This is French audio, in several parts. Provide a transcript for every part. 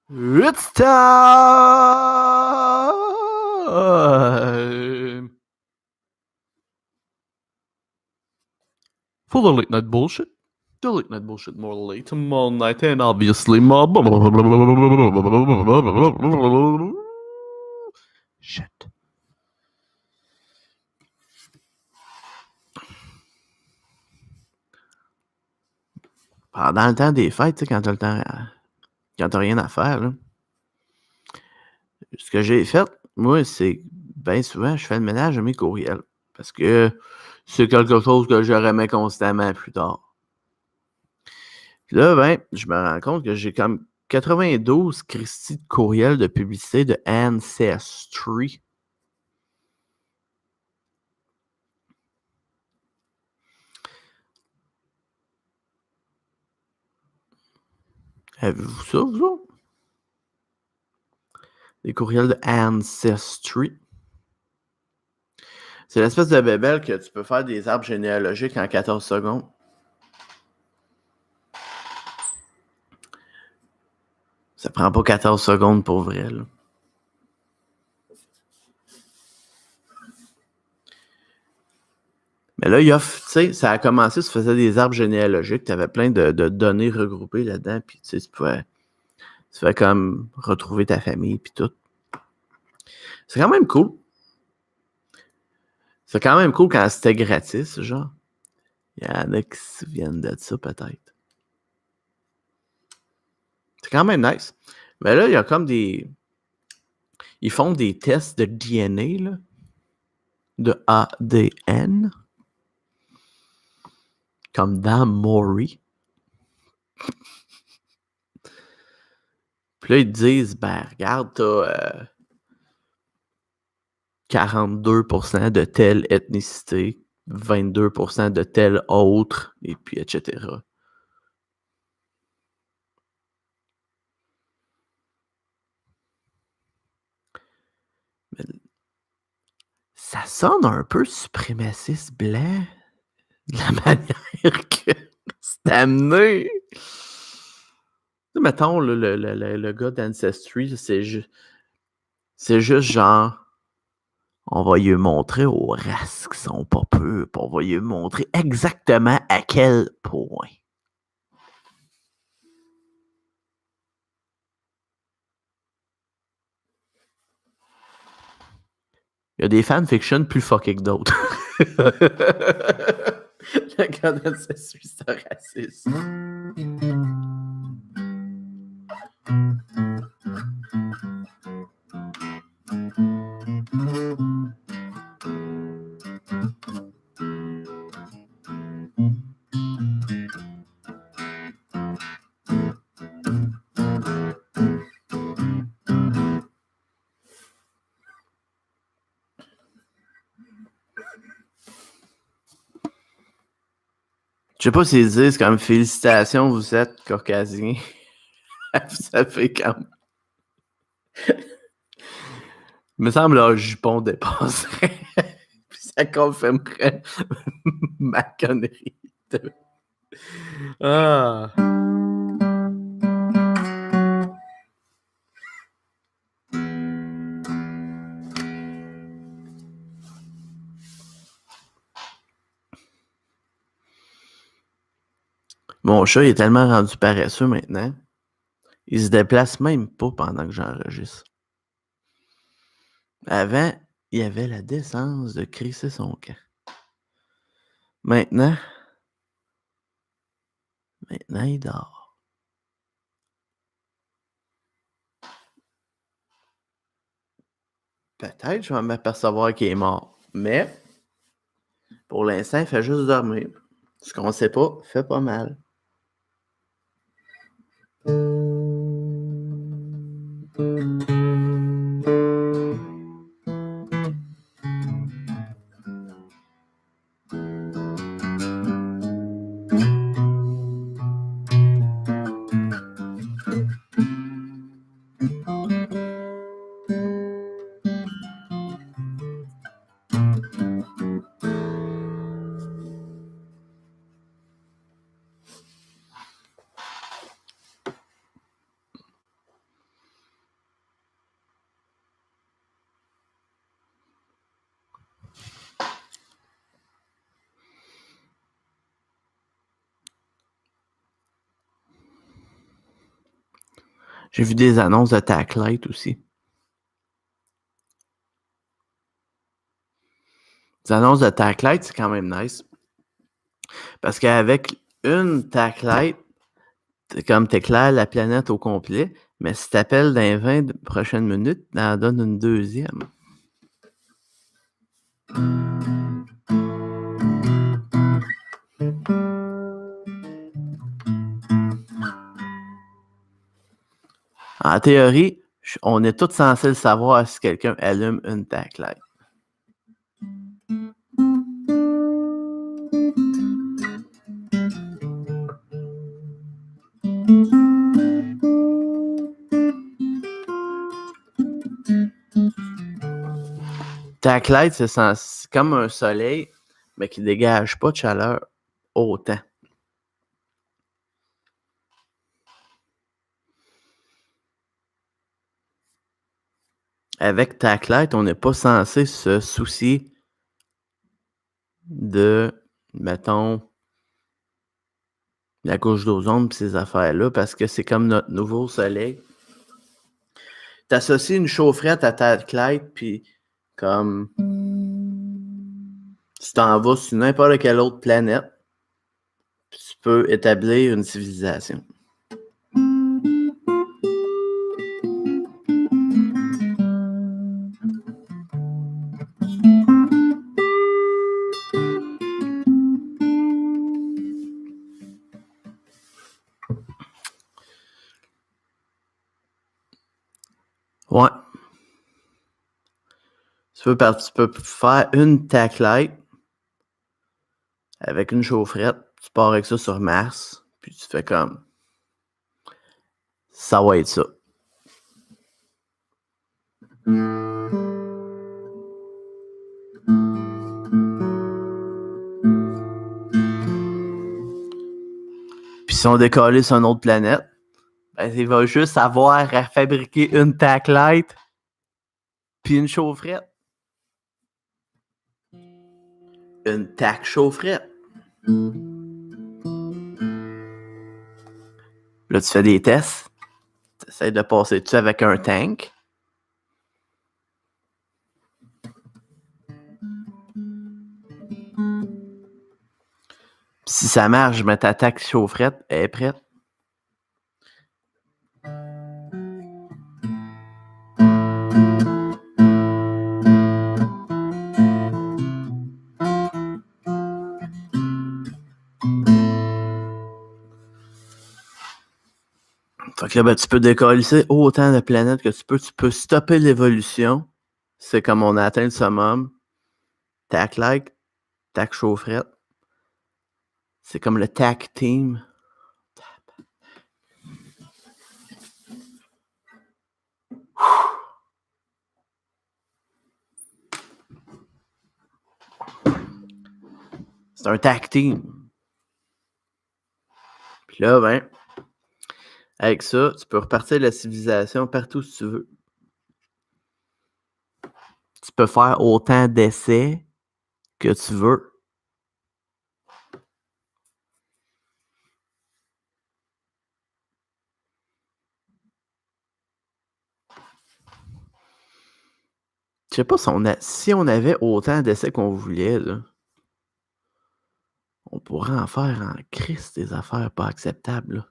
It's time for the late night bullshit. The late night bullshit more late tomorrow night, and obviously more shit. Pendant le temps des fêtes, tu sais, quand t'as le temps, quand t'as rien à faire, là, ce que j'ai fait, moi, c'est bien souvent, je fais le ménage de mes courriels. Parce que c'est quelque chose que je remets constamment plus tard. Puis là, ben, je me rends compte que j'ai comme 92 Christy de courriels de publicité de Ancestry. Avez-vous ça, vous autres? Des courriels de Ancestry. C'est l'espèce de bébelle que tu peux faire des arbres généalogiques en 14 secondes. Ça prend pas 14 secondes pour vrai, là. Mais là, tu sais, ça a commencé, tu faisais des arbres généalogiques, tu avais plein de données regroupées là-dedans, puis tu sais, tu fais comme retrouver ta famille, puis tout. C'est quand même cool. C'est quand même cool quand c'était gratis, genre. Il y en a qui se souviennent de ça, peut-être. C'est quand même nice. Mais là, il y a comme des... Ils font des tests de DNA, là. De ADN. Comme dans Maury. Puis là, ils te disent, ben, regarde, t'as 42% de telle ethnicité, 22% de telle autre, et puis etc. Mais ça sonne un peu suprémaciste blanc, de la manière que c'est amené. Mettons, le gars d'Ancestry, c'est juste genre, on va lui montrer aux races qui sont pas peu, on va lui montrer exactement à quel point. Il y a des fanfictions plus fuckés que d'autres. Le gars d'Ancestry, c'est un raciste. Je sais pas s'ils disent comme félicitations, vous êtes caucasien. Ça fait comme. Il me semble leur jupon dépasserait. Puis ça confirmerait ma connerie. Ah. Mon chat il est tellement rendu paresseux maintenant. Il se déplace même pas pendant que j'enregistre. Avant, il avait la décence de crisser son camp. Maintenant, il dort. Peut-être je vais m'apercevoir qu'il est mort. Mais, pour l'instant, il fait juste dormir. Ce qu'on sait pas, fait pas mal. J'ai vu des annonces de Taclite aussi. Les annonces de Taclite, c'est quand même nice. Parce qu'avec une Taclite, comme t'éclaires la planète au complet, mais si t'appelles dans les 20 prochaines minutes, t'en donnes une deuxième. En théorie, on est tous censés le savoir si quelqu'un allume une Taclite. Taclite, c'est comme un soleil, mais qui dégage pas de chaleur autant. Avec Taclite, on n'est pas censé se soucier de, mettons, la couche d'ozone et ces affaires-là, parce que c'est comme notre nouveau soleil. T'associes une chaufferette à Taclite, puis comme tu t'en vas sur n'importe quelle autre planète, puis tu peux établir une civilisation. Ouais. Tu peux faire une Taclite avec une chaufferette, tu pars avec ça sur Mars, puis tu fais comme ça va être ça. Puis si on décolle sur une autre planète, ben, il va juste avoir à fabriquer une Taclite puis une chaufferette. Une tac chaufferette. Là, tu fais des tests. Tu essaies de passer dessus avec un tank. Puis si ça marche, ben, ta tac chaufferette est prête. Fait que là, ben, tu peux décoller autant de planètes que tu peux. Tu peux stopper l'évolution. C'est comme on a atteint le summum. Tac-like, tac chaufferette. C'est comme le tac team. C'est un tac team. Puis là, ben, avec ça, tu peux repartir la civilisation partout si tu veux. Tu peux faire autant d'essais que tu veux. Je sais pas si on avait autant d'essais qu'on voulait, là, on pourrait en faire en Christ des affaires pas acceptables. Là.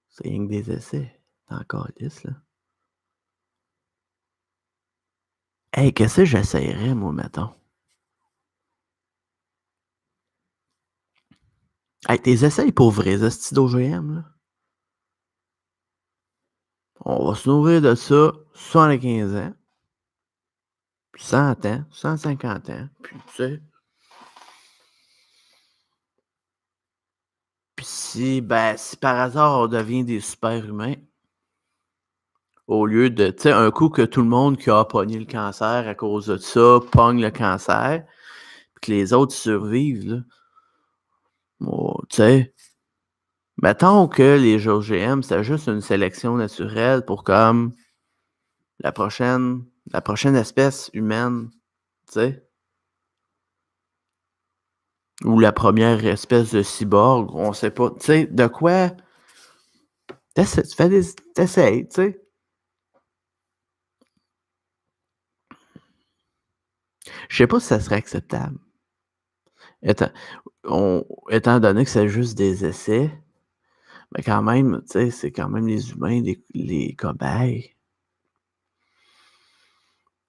C'est rien que des essais. Dans le calice, là. Hey, qu'est-ce que j'essayerais, moi, mettons? Hey, tes essais pour vrai, ce d'OGM, là. On va se nourrir de ça 75 ans, puis 100 ans, 150 ans, puis tu sais. Puis si par hasard on devient des super-humains, au lieu de, tu sais, un coup que tout le monde qui a pogné le cancer à cause de ça pogne le cancer, puis que les autres survivent, là. Bon, tu sais, mettons que les OGM, c'est juste une sélection naturelle pour comme la prochaine espèce humaine, tu sais. Ou la première espèce de cyborg, on sait pas. Tu sais, de quoi T'essayes, tu sais. Je sais pas si ça serait acceptable. Étant étant donné que c'est juste des essais, mais quand même, tu sais, c'est quand même les humains, les cobayes.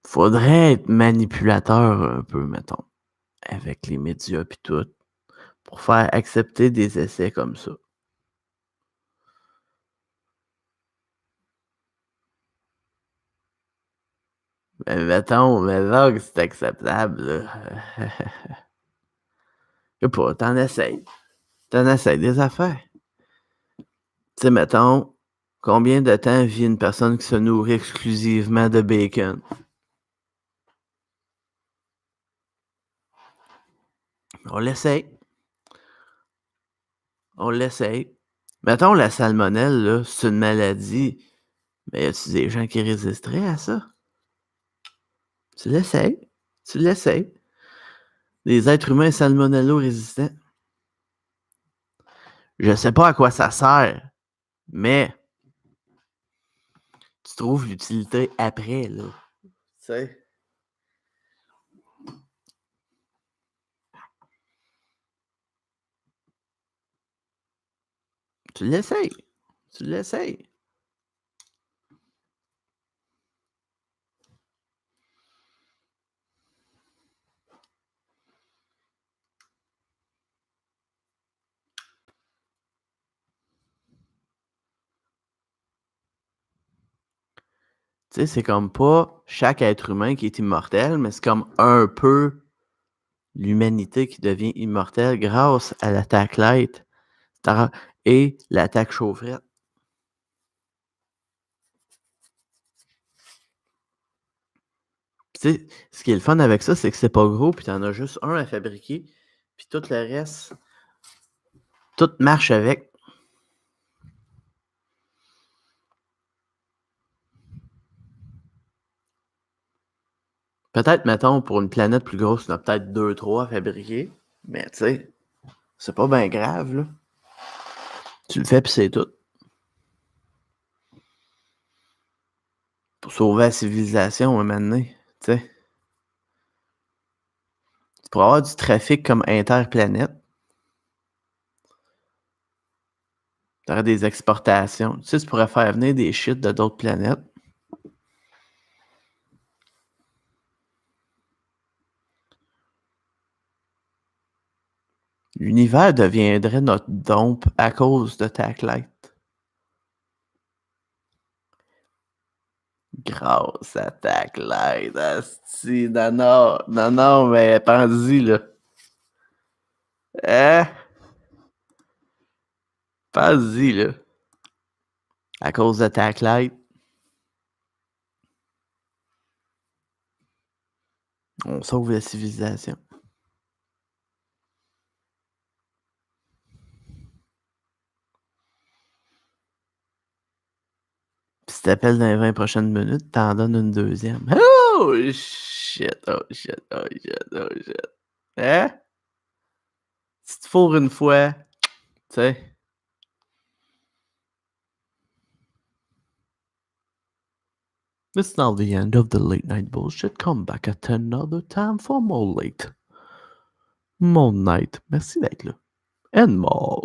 Faudrait être manipulateur un peu, mettons, avec les médias pis tout, pour faire accepter des essais comme ça. Mais mettons que c'est acceptable, là. Je sais pas, t'en essayes des affaires. Tu sais, mettons, combien de temps vit une personne qui se nourrit exclusivement de bacon? On l'essaye. On l'essaye. Mettons, la salmonelle, là, c'est une maladie. Mais y a-tu des gens qui résisteraient à ça? Tu l'essayes. Tu l'essayes. Des êtres humains salmonello-résistants. Je sais pas à quoi ça sert, mais tu trouves l'utilité après, là. Tu sais? Tu l'essayes. Tu l'essayes. Tu sais, c'est comme pas chaque être humain qui est immortel, mais c'est comme un peu l'humanité qui devient immortelle grâce à l'attaque light et l'attaque chaufferette. Tu sais, ce qui est le fun avec ça, c'est que c'est pas gros, puis t'en as juste un à fabriquer, puis tout le reste, tout marche avec. Peut-être, mettons, pour une planète plus grosse, il y en a peut-être 2-3 à fabriquer, mais tu sais, c'est pas bien grave, là. Tu le fais, puis c'est tout. Pour sauver la civilisation, à un moment donné, tu sais. Pour avoir du trafic comme interplanète, t'aurais des exportations. Tu sais, tu pourrais faire venir des shit de d'autres planètes. L'univers deviendrait notre dompe à cause de Tacklight. Grâce à Tacklight, asti. Non, mais pense-y, là. Hein? Pense-y, là. À cause de Tacklight, on sauve la civilisation. Pis si t'appelles dans les 20 prochaines minutes, t'en donnes une deuxième. Oh shit, oh shit, oh shit, oh shit. Hein? Si tu fourres une fois, tu sais. It's now the end of the late night bullshit. Come back at another time for more late. More night. Merci d'être là. And more.